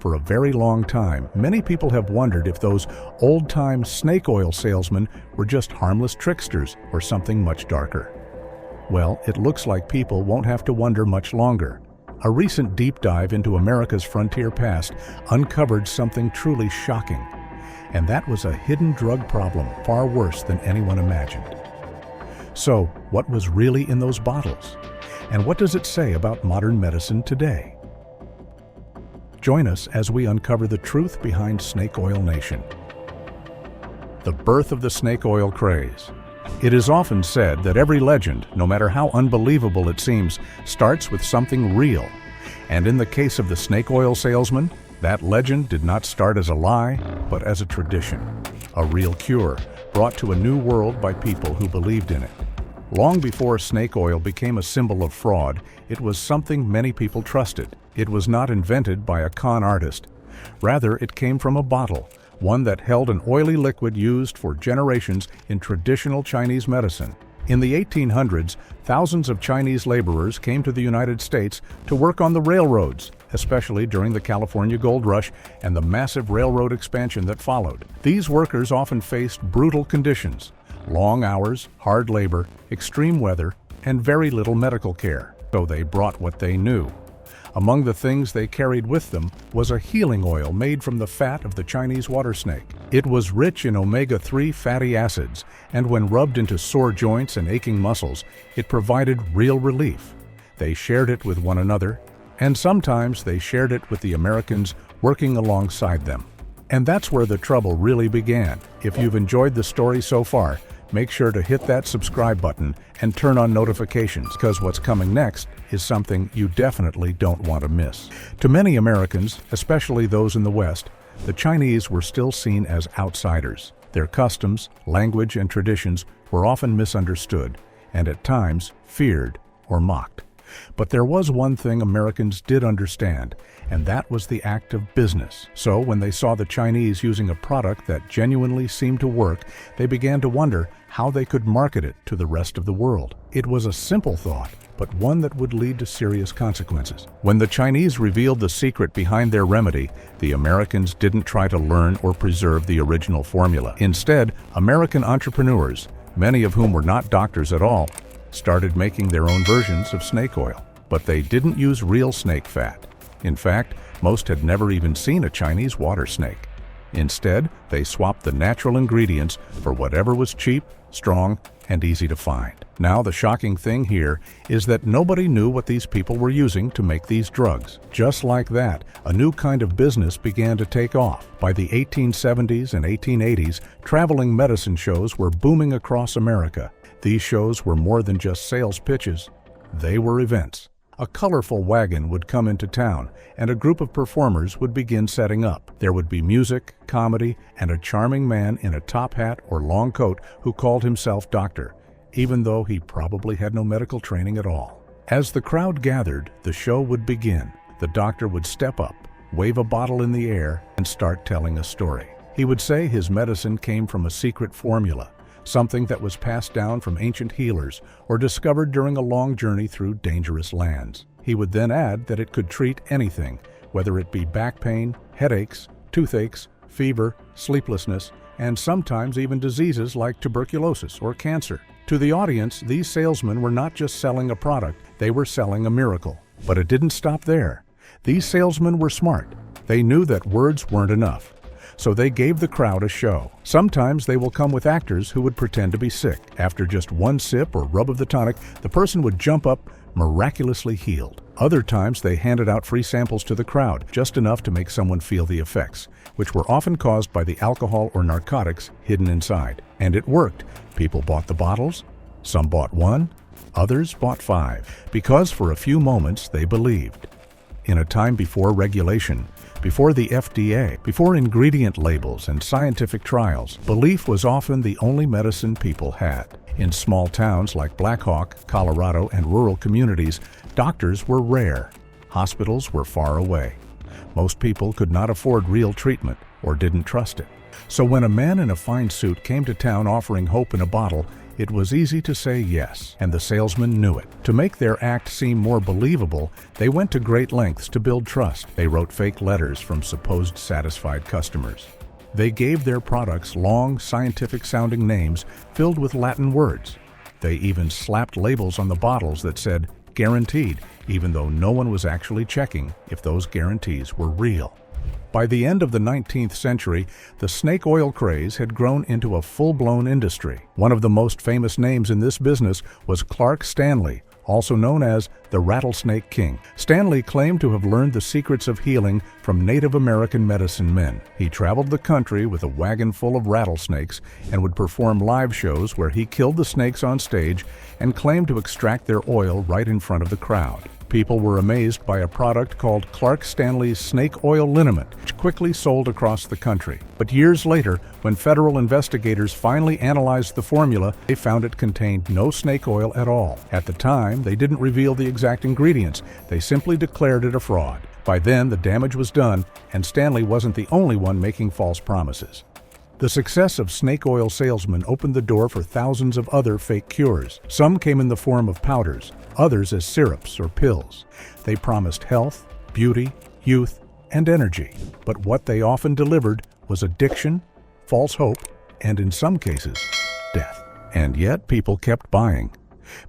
For a very long time, many people have wondered if those old-time snake oil salesmen were just harmless tricksters or something much darker. Well, it looks like people won't have to wonder much longer. A recent deep dive into America's frontier past uncovered something truly shocking, and that was a hidden drug problem far worse than anyone imagined. So, what was really in those bottles? And what does it say about modern medicine today? Join us as we uncover the truth behind Snake Oil Nation. The birth of the snake oil craze. It is often said that every legend, no matter how unbelievable it seems, starts with something real. And in the case of the snake oil salesman, that legend did not start as a lie, but as a tradition. A real cure, brought to a new world by people who believed in it. Long before snake oil became a symbol of fraud, it was something many people trusted. It was not invented by a con artist. Rather, it came from a bottle, one that held an oily liquid used for generations in traditional Chinese medicine. In the 1800s, thousands of Chinese laborers came to the United States to work on the railroads, especially during the California Gold Rush and the massive railroad expansion that followed. These workers often faced brutal conditions: long hours, hard labor, extreme weather, and very little medical care. So they brought what they knew. Among the things they carried with them was a healing oil made from the fat of the Chinese water snake. It was rich in omega-3 fatty acids, and when rubbed into sore joints and aching muscles, it provided real relief. They shared it with one another, and sometimes they shared it with the Americans working alongside them. And that's where the trouble really began. If you've enjoyed the story so far, make sure to hit that subscribe button and turn on notifications, because what's coming next is something you definitely don't want to miss. To many Americans, especially those in the West, the Chinese were still seen as outsiders. Their customs, language, and traditions were often misunderstood, and at times feared or mocked. But there was one thing Americans did understand, and that was the act of business. So when they saw the Chinese using a product that genuinely seemed to work, they began to wonder how they could market it to the rest of the world. It was a simple thought, but one that would lead to serious consequences. When the Chinese revealed the secret behind their remedy, the Americans didn't try to learn or preserve the original formula. Instead, American entrepreneurs, many of whom were not doctors at all, started making their own versions of snake oil. But they didn't use real snake fat. In fact, most had never even seen a Chinese water snake. Instead, they swapped the natural ingredients for whatever was cheap, strong, and easy to find. Now, the shocking thing here is that nobody knew what these people were using to make these drugs. Just like that, a new kind of business began to take off. By the 1870s and 1880s, traveling medicine shows were booming across America. These shows were more than just sales pitches. They were events. A colorful wagon would come into town, and a group of performers would begin setting up. There would be music, comedy, and a charming man in a top hat or long coat who called himself doctor, even though he probably had no medical training at all. As the crowd gathered, the show would begin. The doctor would step up, wave a bottle in the air, and start telling a story. He would say his medicine came from a secret formula, something that was passed down from ancient healers or discovered during a long journey through dangerous lands. He would then add that it could treat anything, whether it be back pain, headaches, toothaches, fever, sleeplessness, and sometimes even diseases like tuberculosis or cancer. To the audience, these salesmen were not just selling a product, they were selling a miracle. But it didn't stop there. These salesmen were smart. They knew that words weren't enough. So they gave the crowd a show. Sometimes they will come with actors who would pretend to be sick. After just one sip or rub of the tonic, the person would jump up, miraculously healed. Other times they handed out free samples to the crowd, just enough to make someone feel the effects, which were often caused by the alcohol or narcotics hidden inside. And it worked. People bought the bottles. Some bought one. Others bought 5. Because for a few moments they believed. In a time before regulation, before the FDA, before ingredient labels and scientific trials, belief was often the only medicine people had. In small towns like Black Hawk, Colorado, and rural communities, doctors were rare. Hospitals were far away. Most people could not afford real treatment or didn't trust it. So when a man in a fine suit came to town offering hope in a bottle, It was easy to say yes, and the salesmen knew it. To make their act seem more believable, they went to great lengths to build trust. They wrote fake letters from supposed satisfied customers. They gave their products long, scientific-sounding names filled with Latin words. They even slapped labels on the bottles that said, "Guaranteed," even though no one was actually checking if those guarantees were real. By the end of the 19th century, the snake oil craze had grown into a full-blown industry. One of the most famous names in this business was Clark Stanley, also known as the Rattlesnake King. Stanley claimed to have learned the secrets of healing from Native American medicine men. He traveled the country with a wagon full of rattlesnakes and would perform live shows where he killed the snakes on stage and claimed to extract their oil right in front of the crowd. People were amazed by a product called Clark Stanley's snake oil liniment, which quickly sold across the country. But years later, when federal investigators finally analyzed the formula, they found it contained no snake oil at all. At the time, they didn't reveal the exact ingredients. They simply declared it a fraud. By then, the damage was done, and Stanley wasn't the only one making false promises. The success of snake oil salesmen opened the door for thousands of other fake cures. Some came in the form of powders, others as syrups or pills. They promised health, beauty, youth, and energy. But what they often delivered was addiction, false hope, and in some cases, death. And yet people kept buying.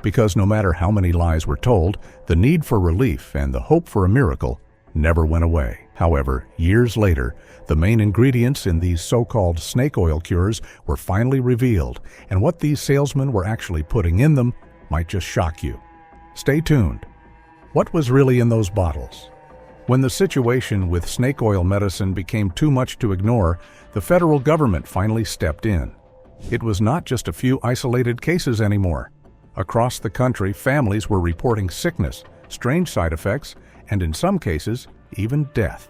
Because no matter how many lies were told, the need for relief and the hope for a miracle never went away. However, years later, the main ingredients in these so-called snake oil cures were finally revealed, and what these salesmen were actually putting in them might just shock you. Stay tuned. What was really in those bottles? When the situation with snake oil medicine became too much to ignore, the federal government finally stepped in. It was not just a few isolated cases anymore. Across the country, families were reporting sickness, strange side effects, and in some cases, even death.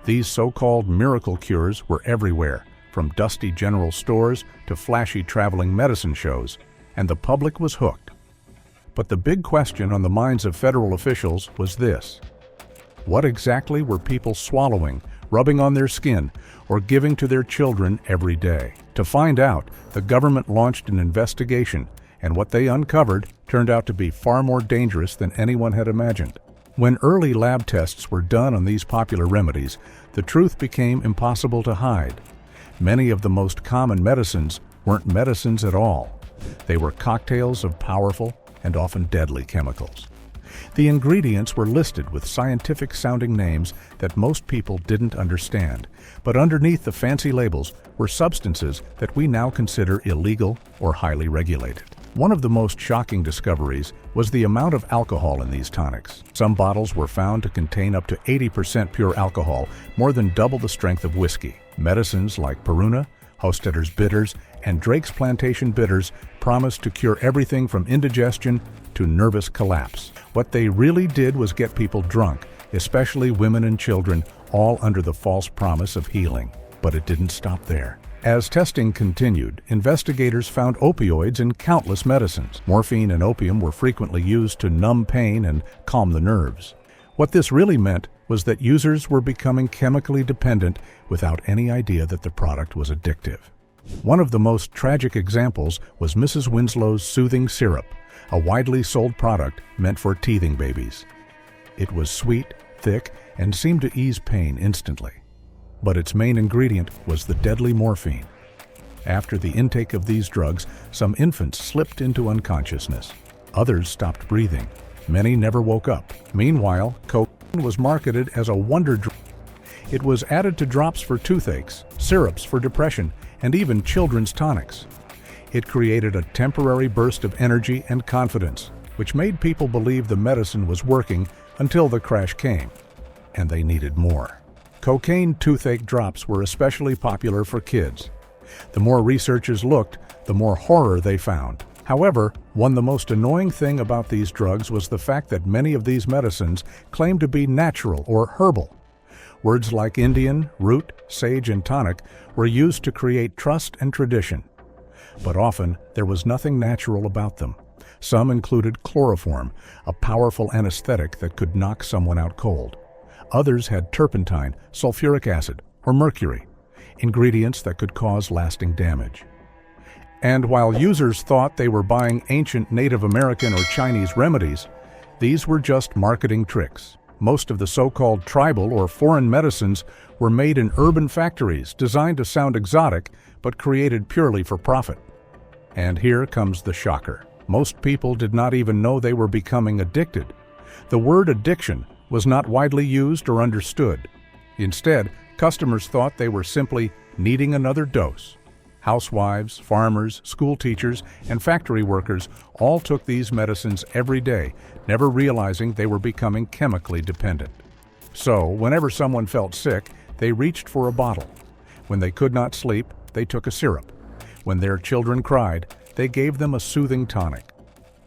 These so-called miracle cures were everywhere, from dusty general stores to flashy traveling medicine shows, and the public was hooked. But the big question on the minds of federal officials was this: what exactly were people swallowing, rubbing on their skin, or giving to their children every day? To find out, the government launched an investigation, and what they uncovered turned out to be far more dangerous than anyone had imagined. When early lab tests were done on these popular remedies, the truth became impossible to hide. Many of the most common medicines weren't medicines at all. They were cocktails of powerful and often deadly chemicals. The ingredients were listed with scientific-sounding names that most people didn't understand, but underneath the fancy labels were substances that we now consider illegal or highly regulated. One of the most shocking discoveries was the amount of alcohol in these tonics. Some bottles were found to contain up to 80% pure alcohol, more than double the strength of whiskey. Medicines like Peruna, Hostetter's bitters, and Drake's Plantation bitters promised to cure everything from indigestion to nervous collapse. What they really did was get people drunk, especially women and children, all under the false promise of healing. But it didn't stop there. As testing continued, investigators found opioids in countless medicines. Morphine and opium were frequently used to numb pain and calm the nerves. What this really meant was that users were becoming chemically dependent without any idea that the product was addictive. One of the most tragic examples was Mrs. Winslow's soothing syrup, a widely sold product meant for teething babies. It was sweet, thick, and seemed to ease pain instantly. But its main ingredient was the deadly morphine. After the intake of these drugs, some infants slipped into unconsciousness. Others stopped breathing. Many never woke up. Meanwhile, cocaine was marketed as a wonder drug. It was added to drops for toothaches, syrups for depression, and even children's tonics. It created a temporary burst of energy and confidence, which made people believe the medicine was working until the crash came, and they needed more. Cocaine toothache drops were especially popular for kids. The more researchers looked, the more horror they found. However, the most annoying thing about these drugs was the fact that many of these medicines claimed to be natural or herbal. Words like Indian, root, sage, and tonic were used to create trust and tradition. But often, there was nothing natural about them. Some included chloroform, a powerful anesthetic that could knock someone out cold. Others had turpentine, sulfuric acid, or mercury, ingredients that could cause lasting damage. And while users thought they were buying ancient Native American or Chinese remedies, these were just marketing tricks. Most of the so-called tribal or foreign medicines were made in urban factories designed to sound exotic but created purely for profit. And here comes the shocker. Most people did not even know they were becoming addicted. The word addiction was not widely used or understood. Instead, customers thought they were simply needing another dose. Housewives, farmers, school teachers, and factory workers all took these medicines every day, never realizing they were becoming chemically dependent. So, whenever someone felt sick, they reached for a bottle. When they could not sleep, they took a syrup. When their children cried, they gave them a soothing tonic.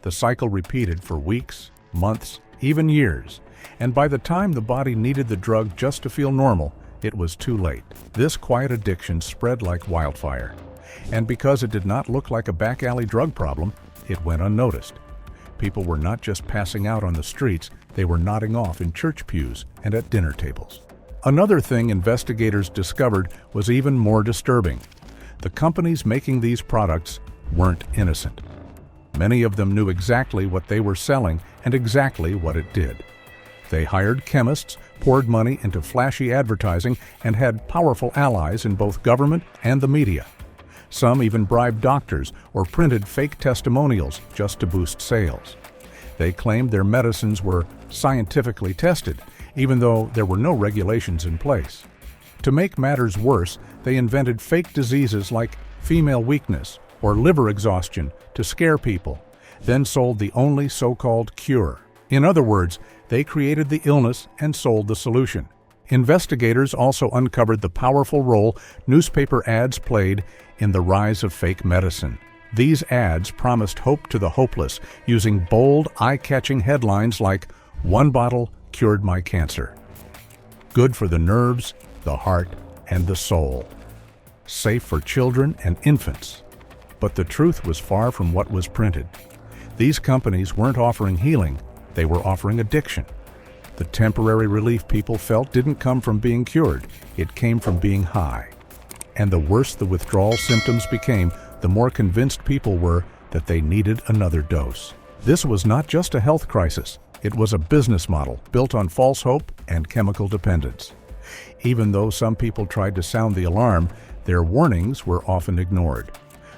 The cycle repeated for weeks, months, even years, and by the time the body needed the drug just to feel normal, it was too late. This quiet addiction spread like wildfire. And because it did not look like a back-alley drug problem, it went unnoticed. People were not just passing out on the streets, they were nodding off in church pews and at dinner tables. Another thing investigators discovered was even more disturbing. The companies making these products weren't innocent. Many of them knew exactly what they were selling and exactly what it did. They hired chemists, poured money into flashy advertising, and had powerful allies in both government and the media. Some even bribed doctors or printed fake testimonials just to boost sales. They claimed their medicines were scientifically tested, even though there were no regulations in place. To make matters worse, they invented fake diseases like female weakness or liver exhaustion to scare people, then sold the only so-called cure. In other words, they created the illness and sold the solution. Investigators also uncovered the powerful role newspaper ads played in the rise of fake medicine. These ads promised hope to the hopeless, using bold, eye-catching headlines like, "One bottle cured my cancer." Good for the nerves, the heart, and the soul. Safe for children and infants. But the truth was far from what was printed. These companies weren't offering healing, they were offering addiction. The temporary relief people felt didn't come from being cured, it came from being high. And the worse the withdrawal symptoms became, the more convinced people were that they needed another dose. This was not just a health crisis, it was a business model built on false hope and chemical dependence. Even though some people tried to sound the alarm, their warnings were often ignored.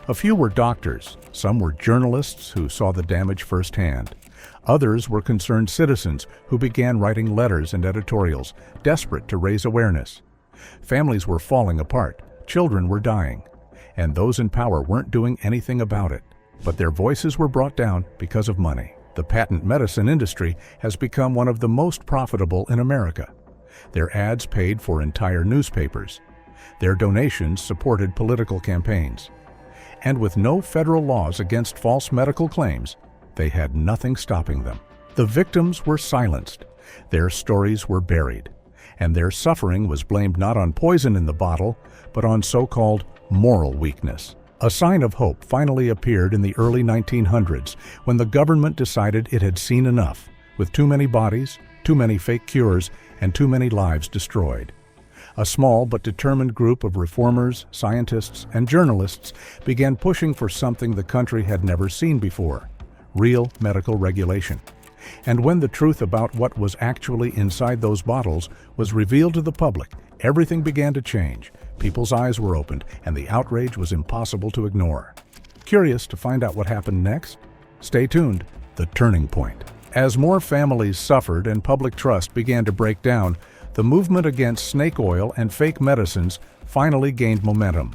A few were doctors, some were journalists who saw the damage firsthand. Others were concerned citizens who began writing letters and editorials, desperate to raise awareness. Families were falling apart, children were dying, and those in power weren't doing anything about it. But their voices were brought down because of money. The patent medicine industry has become one of the most profitable in America. Their ads paid for entire newspapers. Their donations supported political campaigns. And with no federal laws against false medical claims, they had nothing stopping them. The victims were silenced, their stories were buried, and their suffering was blamed not on poison in the bottle, but on so-called moral weakness. A sign of hope finally appeared in the early 1900s when the government decided it had seen enough, with too many bodies, too many fake cures, and too many lives destroyed. A small but determined group of reformers, scientists, and journalists began pushing for something the country had never seen before: real medical regulation. And when the truth about what was actually inside those bottles was revealed to the public, everything began to change. People's eyes were opened, and the outrage was impossible to ignore. Curious to find out what happened next? Stay tuned. The Turning Point. As more families suffered and public trust began to break down, the movement against snake oil and fake medicines finally gained momentum.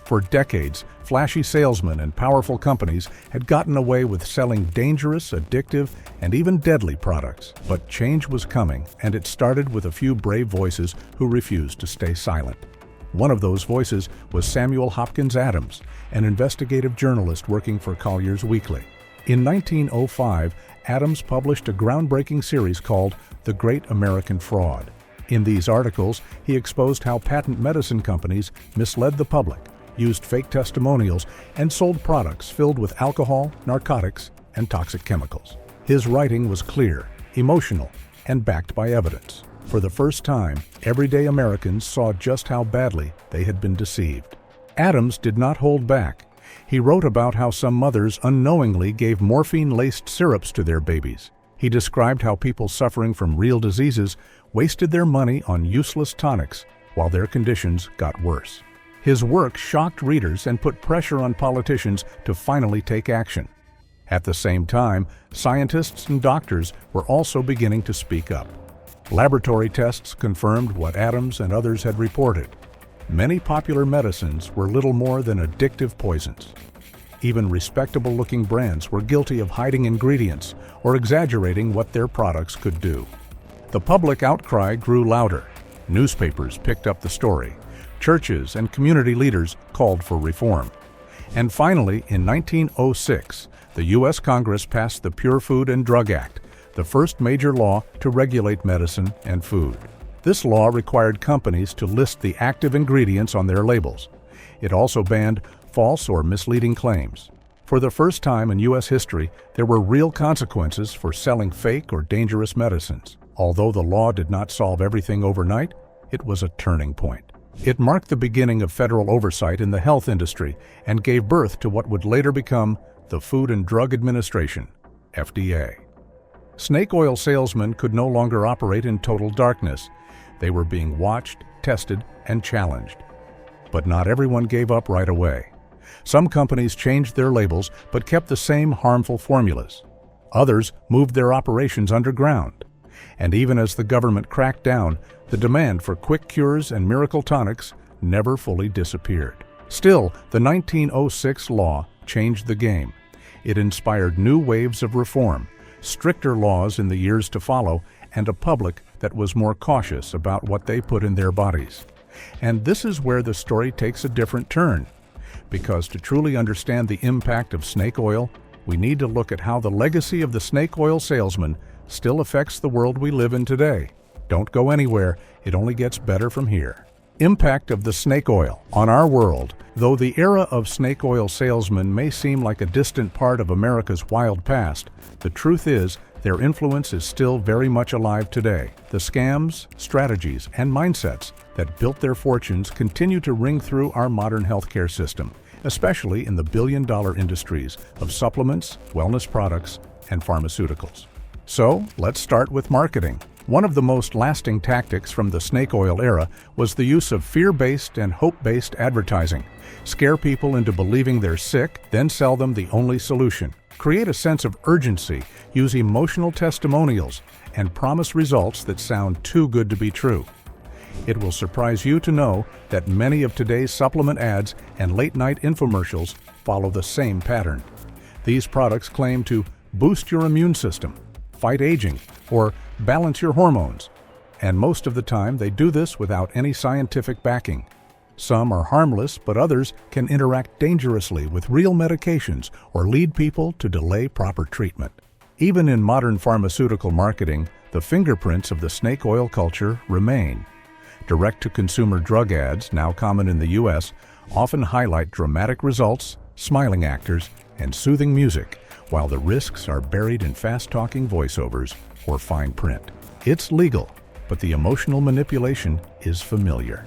For decades, flashy salesmen and powerful companies had gotten away with selling dangerous, addictive, and even deadly products. But change was coming, and it started with a few brave voices who refused to stay silent. One of those voices was Samuel Hopkins Adams, an investigative journalist working for Collier's Weekly. In 1905, Adams published a groundbreaking series called The Great American Fraud. In these articles, he exposed how patent medicine companies misled the public, used fake testimonials, and sold products filled with alcohol, narcotics, and toxic chemicals. His writing was clear, emotional, and backed by evidence. For the first time, everyday Americans saw just how badly they had been deceived. Adams did not hold back. He wrote about how some mothers unknowingly gave morphine-laced syrups to their babies. He described how people suffering from real diseases wasted their money on useless tonics while their conditions got worse. His work shocked readers and put pressure on politicians to finally take action. At the same time, scientists and doctors were also beginning to speak up. Laboratory tests confirmed what Adams and others had reported. Many popular medicines were little more than addictive poisons. Even respectable-looking brands were guilty of hiding ingredients or exaggerating what their products could do. The public outcry grew louder. Newspapers picked up the story. Churches and community leaders called for reform. And finally, in 1906, the U.S. Congress passed the Pure Food and Drug Act, the first major law to regulate medicine and food. This law required companies to list the active ingredients on their labels. It also banned false or misleading claims. For the first time in U.S. history, there were real consequences for selling fake or dangerous medicines. Although the law did not solve everything overnight, it was a turning point. It marked the beginning of federal oversight in the health industry and gave birth to what would later become the Food and Drug Administration, FDA. Snake oil salesmen could no longer operate in total darkness. They were being watched, tested, and challenged. But not everyone gave up right away. Some companies changed their labels but kept the same harmful formulas. Others moved their operations underground. And even as the government cracked down, the demand for quick cures and miracle tonics never fully disappeared. Still, the 1906 law changed the game. It inspired new waves of reform, stricter laws in the years to follow, and a public that was more cautious about what they put in their bodies. And this is where the story takes a different turn. Because to truly understand the impact of snake oil, we need to look at how the legacy of the snake oil salesman still affects the world we live in today. Don't go anywhere, it only gets better from here. Impact of the snake oil on our world. Though the era of snake oil salesmen may seem like a distant part of America's wild past, the truth is their influence is still very much alive today. The scams, strategies, and mindsets that built their fortunes continue to ring through our modern healthcare system, especially in the billion-dollar industries of supplements, wellness products, and pharmaceuticals. So, let's start with marketing. One of the most lasting tactics from the snake oil era was the use of fear-based and hope-based advertising. Scare people into believing they're sick, then sell them the only solution. Create a sense of urgency, use emotional testimonials, and promise results that sound too good to be true. It will surprise you to know that many of today's supplement ads and late-night infomercials follow the same pattern. These products claim to boost your immune system, fight aging, or balance your hormones. And most of the time, they do this without any scientific backing. Some are harmless, but others can interact dangerously with real medications or lead people to delay proper treatment. Even in modern pharmaceutical marketing, the fingerprints of the snake oil culture remain. Direct-to-consumer drug ads, now common in the U.S., often highlight dramatic results, smiling actors, and soothing music, while the risks are buried in fast-talking voiceovers or fine print. It's legal, but the emotional manipulation is familiar.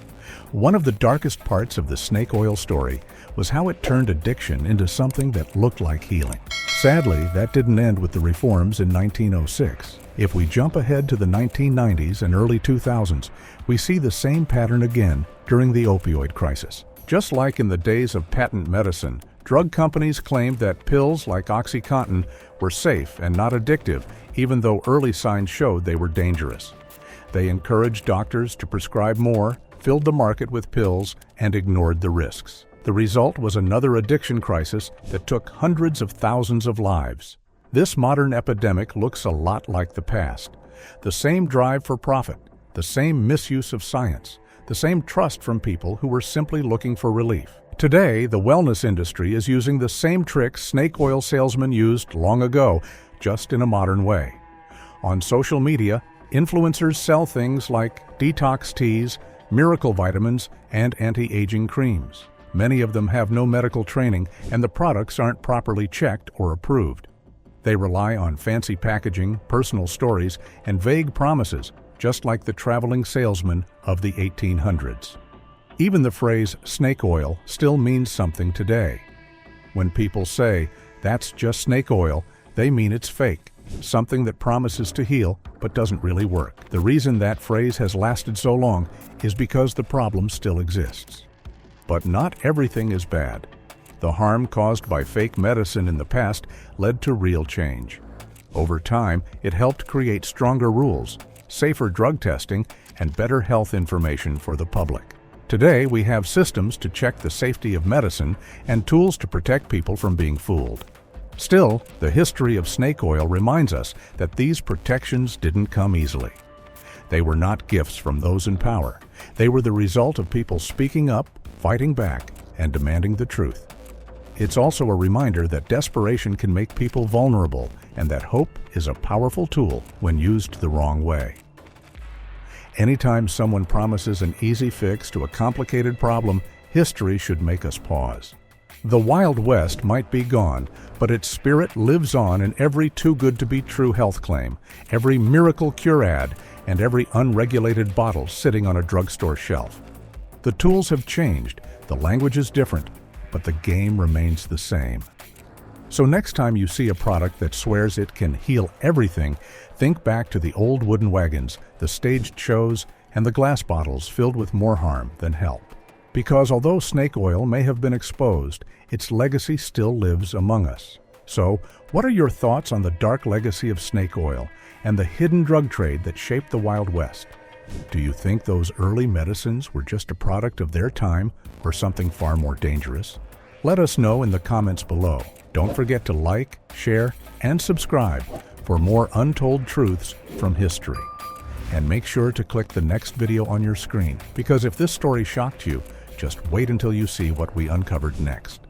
One of the darkest parts of the snake oil story was how it turned addiction into something that looked like healing. Sadly, that didn't end with the reforms in 1906. If we jump ahead to the 1990s and early 2000s, we see the same pattern again during the opioid crisis. Just like in the days of patent medicine, drug companies claimed that pills like OxyContin were safe and not addictive, even though early signs showed they were dangerous. They encouraged doctors to prescribe more, filled the market with pills, and ignored the risks. The result was another addiction crisis that took hundreds of thousands of lives. This modern epidemic looks a lot like the past. The same drive for profit, the same misuse of science, the same trust from people who were simply looking for relief. Today, the wellness industry is using the same tricks snake oil salesmen used long ago, just in a modern way. On social media, influencers sell things like detox teas, miracle vitamins, and anti-aging creams. Many of them have no medical training, and the products aren't properly checked or approved. They rely on fancy packaging, personal stories, and vague promises, just like the traveling salesman of the 1800s. Even the phrase snake oil still means something today. When people say, "That's just snake oil," they mean it's fake, something that promises to heal but doesn't really work. The reason that phrase has lasted so long is because the problem still exists. But not everything is bad. The harm caused by fake medicine in the past led to real change. Over time, it helped create stronger rules, safer drug testing, and better health information for the public. Today, we have systems to check the safety of medicine and tools to protect people from being fooled. Still, the history of snake oil reminds us that these protections didn't come easily. They were not gifts from those in power. They were the result of people speaking up, fighting back, and demanding the truth. It's also a reminder that desperation can make people vulnerable and that hope is a powerful tool when used the wrong way. Anytime someone promises an easy fix to a complicated problem, history should make us pause. The Wild West might be gone, but its spirit lives on in every too-good-to-be-true health claim, every miracle cure ad, and every unregulated bottle sitting on a drugstore shelf. The tools have changed, the language is different, but the game remains the same. So next time you see a product that swears it can heal everything, think back to the old wooden wagons, the staged shows, and the glass bottles filled with more harm than help. Because although snake oil may have been exposed, its legacy still lives among us. So, what are your thoughts on the dark legacy of snake oil and the hidden drug trade that shaped the Wild West? Do you think those early medicines were just a product of their time or something far more dangerous? Let us know in the comments below. Don't forget to like, share, and subscribe for more untold truths from history. And make sure to click the next video on your screen, because if this story shocked you, just wait until you see what we uncovered next.